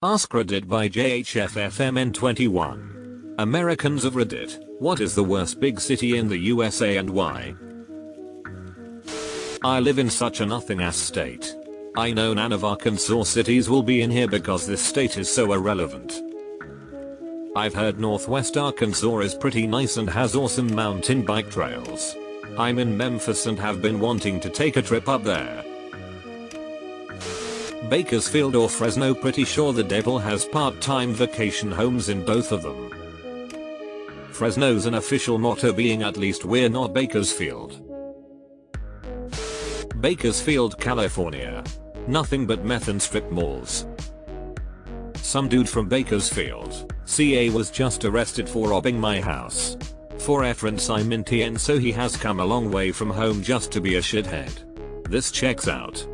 AskReddit by JHFFMN21. Americans of Reddit, what is the worst big city in the USA and why? I live in such a nothing ass state. I know none of Arkansas cities will be in here because this state is so irrelevant. I've heard Northwest Arkansas is pretty nice and has awesome mountain bike trails. I'm in Memphis and have been wanting to take a trip up there. Bakersfield or Fresno, pretty sure the devil has part-time vacation homes in both of them. Fresno's an official motto being at least we're not Bakersfield. Bakersfield, California. Nothing but meth and strip malls. Some dude from Bakersfield, CA was just arrested for robbing my house. For reference, I'm in TN, so he has come a long way from home just to be a shithead. This checks out.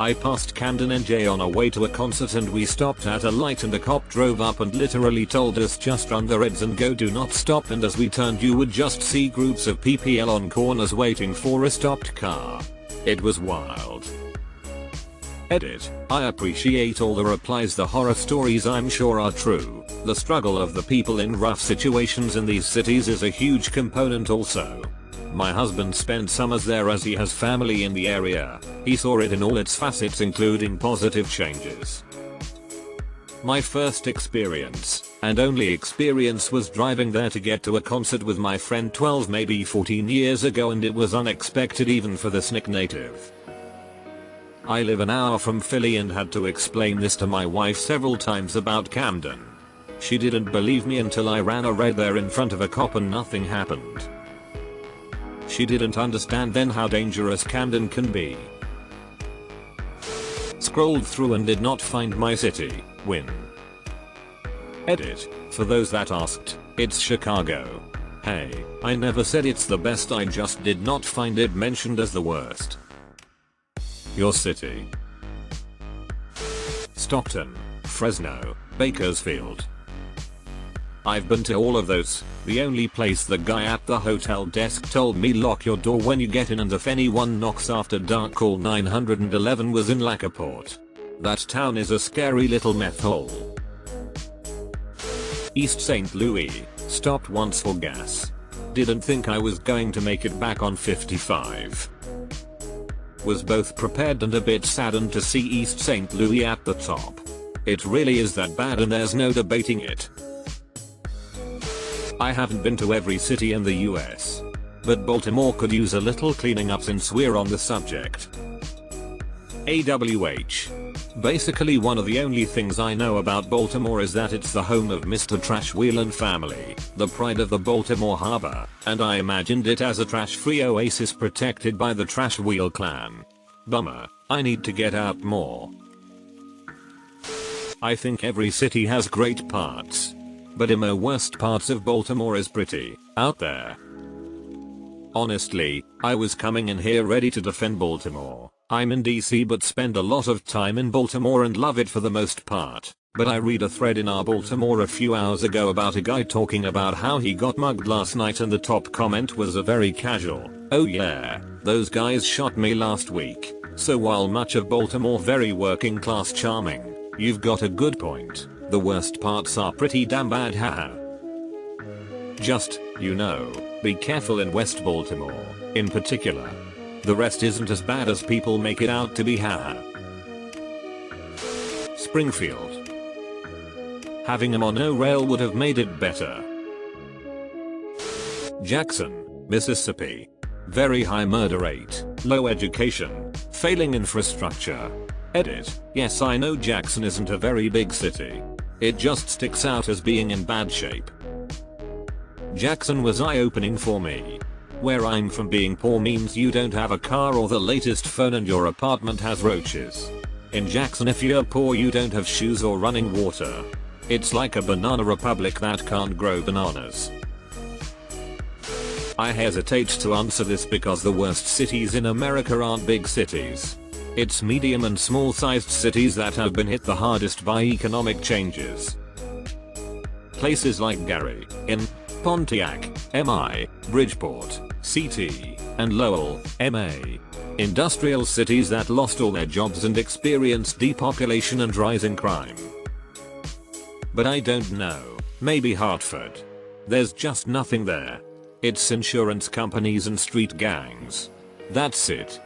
I passed Camden NJ on our way to a concert and we stopped at a light and a cop drove up and literally told us just run the reds and go, do not stop, and as we turned you would just see groups of PPL on corners waiting for a stopped car. It was wild. Edit. I appreciate all the replies. The horror stories I'm sure are true. The struggle of the people in rough situations in these cities is a huge component also. My husband spent summers there as he has family in the area. He saw it in all its facets, including positive changes. My first experience, and only experience, was driving there to get to a concert with my friend 12 maybe 14 years ago, and it was unexpected even for the SNCC native. I live an hour from Philly and had to explain this to my wife several times about Camden. She didn't believe me until I ran a red there in front of a cop and nothing happened. She didn't understand then how dangerous Camden can be. Scrolled through and did not find my city. Win. Edit. For those that asked, it's Chicago. Hey, I never said it's the best, I just did not find it mentioned as the worst. Your city. Stockton, Fresno, Bakersfield. I've been to all of those. The only place the guy at the hotel desk told me lock your door when you get in and if anyone knocks after dark call 911 was in Lackaport. That town is a scary little meth hole. East St. Louis. Stopped once for gas. Didn't think I was going to make it back on 55. Was both prepared and a bit saddened to see East St. Louis at the top. It really is that bad and there's no debating it. I haven't been to every city in the US. But Baltimore could use a little cleaning up since we're on the subject. AWH. Basically one of the only things I know about Baltimore is that it's the home of Mr. Trash Wheel and family, the pride of the Baltimore Harbor, and I imagined it as a trash-free oasis protected by the Trash Wheel clan. Bummer, I need to get out more. I think every city has great parts. But in the worst parts of Baltimore is pretty out there. Honestly, I was coming in here ready to defend Baltimore. I'm in DC but spend a lot of time in Baltimore and love it for the most part. But I read a thread in our Baltimore a few hours ago about a guy talking about how he got mugged last night, and the top comment was a very casual, "Oh yeah, those guys shot me last week." So while much of Baltimore very working class charming, you've got a good point. The worst parts are pretty damn bad, haha. Just, you know, be careful in West Baltimore, in particular. The rest isn't as bad as people make it out to be, haha. Springfield. Having a monorail would have made it better. Jackson, Mississippi. Very high murder rate, low education, failing infrastructure. Edit. Yes, I know Jackson isn't a very big city. It just sticks out as being in bad shape. Jackson was eye-opening for me. Where I'm from, being poor means you don't have a car or the latest phone and your apartment has roaches. In Jackson, if you're poor you don't have shoes or running water. It's like a banana republic that can't grow bananas. I hesitate to answer this because the worst cities in America aren't big cities. It's medium and small sized cities that have been hit the hardest by economic changes. Places like Gary, in Pontiac, MI, Bridgeport, CT, and Lowell, MA. Industrial cities that lost all their jobs and experienced depopulation and rising crime. But I don't know, maybe Hartford. There's just nothing there. It's insurance companies and street gangs. That's it.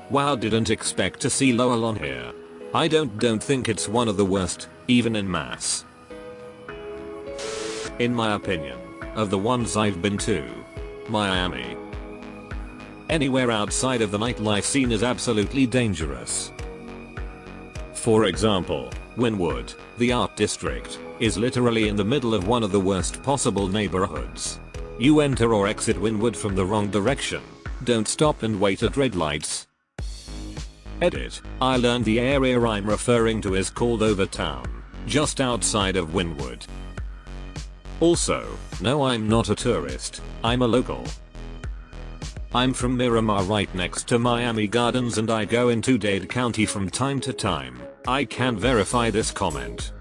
Wow, didn't expect to see Lowell on here. I don't think it's one of the worst, even in mass. In my opinion, of the ones I've been to, Miami. Anywhere outside of the nightlife scene is absolutely dangerous. For example, Wynwood, the art district, is literally in the middle of one of the worst possible neighborhoods. You enter or exit Wynwood from the wrong direction. Don't stop and wait at red lights. Edit. I learned the area I'm referring to is called Overtown, just outside of Wynwood. Also, no, I'm not a tourist, I'm a local. I'm from Miramar, right next to Miami Gardens, and I go into Dade County from time to time. I can verify this comment.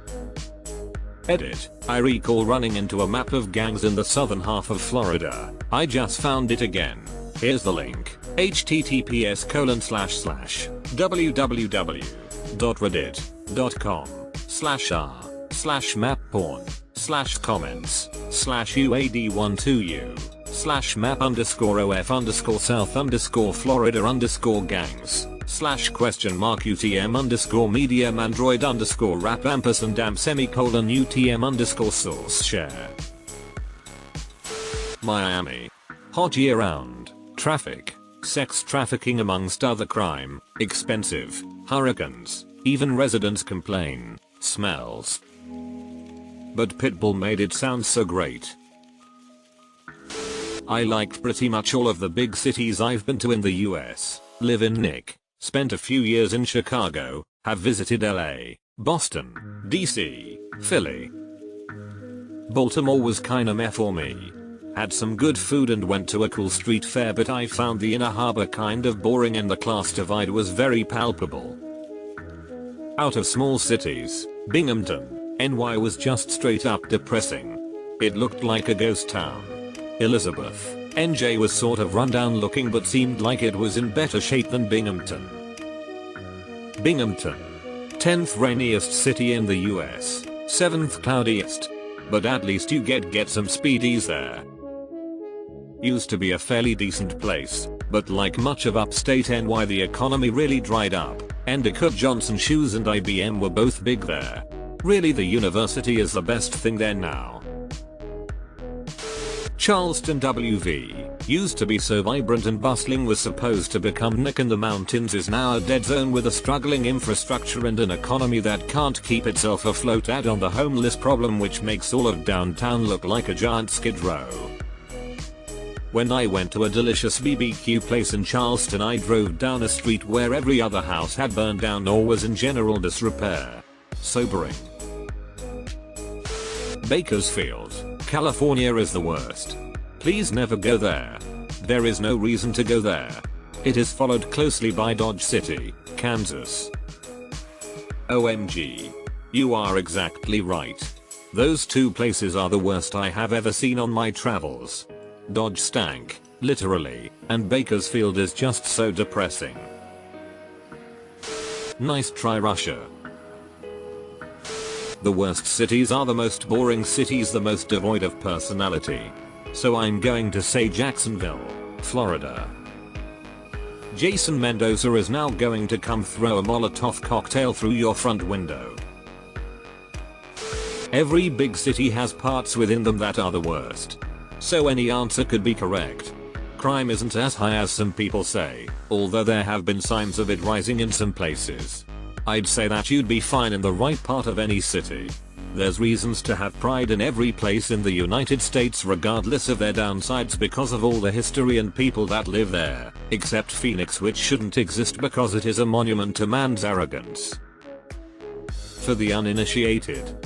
Edit. I recall running into a map of gangs in the southern half of Florida. I just found it again. Here's the link. https://www.reddit.com/r/m_UTM_south_florida_gang/map_UTM_radio_UTM. Miami. Hot year round. Traffic. Sex trafficking amongst other crime. Expensive. Hurricanes. Even residents complain. Smells. But Pitbull made it sound so great. I liked pretty much all of the big cities I've been to in the US. Live in Nick. Spent a few years in Chicago. Have visited LA, Boston, DC, Philly. Baltimore was kinda meh for me. Had some good food and went to a cool street fair, but I found the inner harbor kind of boring and the class divide was very palpable. Out of small cities, Binghamton, NY was just straight up depressing. It looked like a ghost town. Elizabeth, NJ was sort of rundown looking but seemed like it was in better shape than Binghamton. Binghamton. 10th rainiest city in the US, 7th cloudiest. But at least you get some speedies there. Used to be a fairly decent place, but like much of upstate NY the economy really dried up. Endicott Johnson Shoes and IBM were both big there. Really, the university is the best thing there now. Charleston WV, used to be so vibrant and bustling, was supposed to become Nick in the Mountains, is now a dead zone with a struggling infrastructure and an economy that can't keep itself afloat. Add on the homeless problem, which makes all of downtown look like a giant skid row. When I went to a delicious BBQ place in Charleston, I drove down a street where every other house had burned down or was in general disrepair. Sobering. Bakersfield, California is the worst. Please never go there. There is no reason to go there. It is followed closely by Dodge City, Kansas. OMG. You are exactly right. Those two places are the worst I have ever seen on my travels. Dodge stank, literally, and Bakersfield is just so depressing. Nice try, Russia. The worst cities are the most boring cities, the most devoid of personality. So I'm going to say Jacksonville, Florida. Jason Mendoza is now going to come throw a Molotov cocktail through your front window. Every big city has parts within them that are the worst. So any answer could be correct. Crime isn't as high as some people say, although there have been signs of it rising in some places. I'd say that you'd be fine in the right part of any city. There's reasons to have pride in every place in the United States regardless of their downsides because of all the history and people that live there, except Phoenix, which shouldn't exist because it is a monument to man's arrogance. For the uninitiated.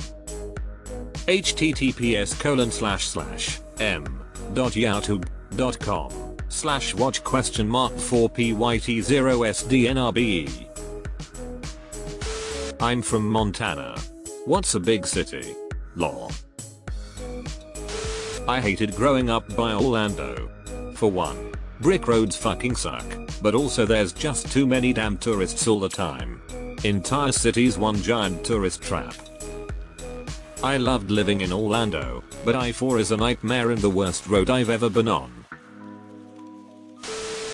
https://m.yahoo.com/watch?4pyt0sdnrbe. I'm from Montana. What's a big city? Lol. I hated growing up by Orlando. For one. Brick roads fucking suck, but also there's just too many damn tourists all the time. Entire city's one giant tourist trap. I loved living in Orlando, but I-4 is a nightmare and the worst road I've ever been on.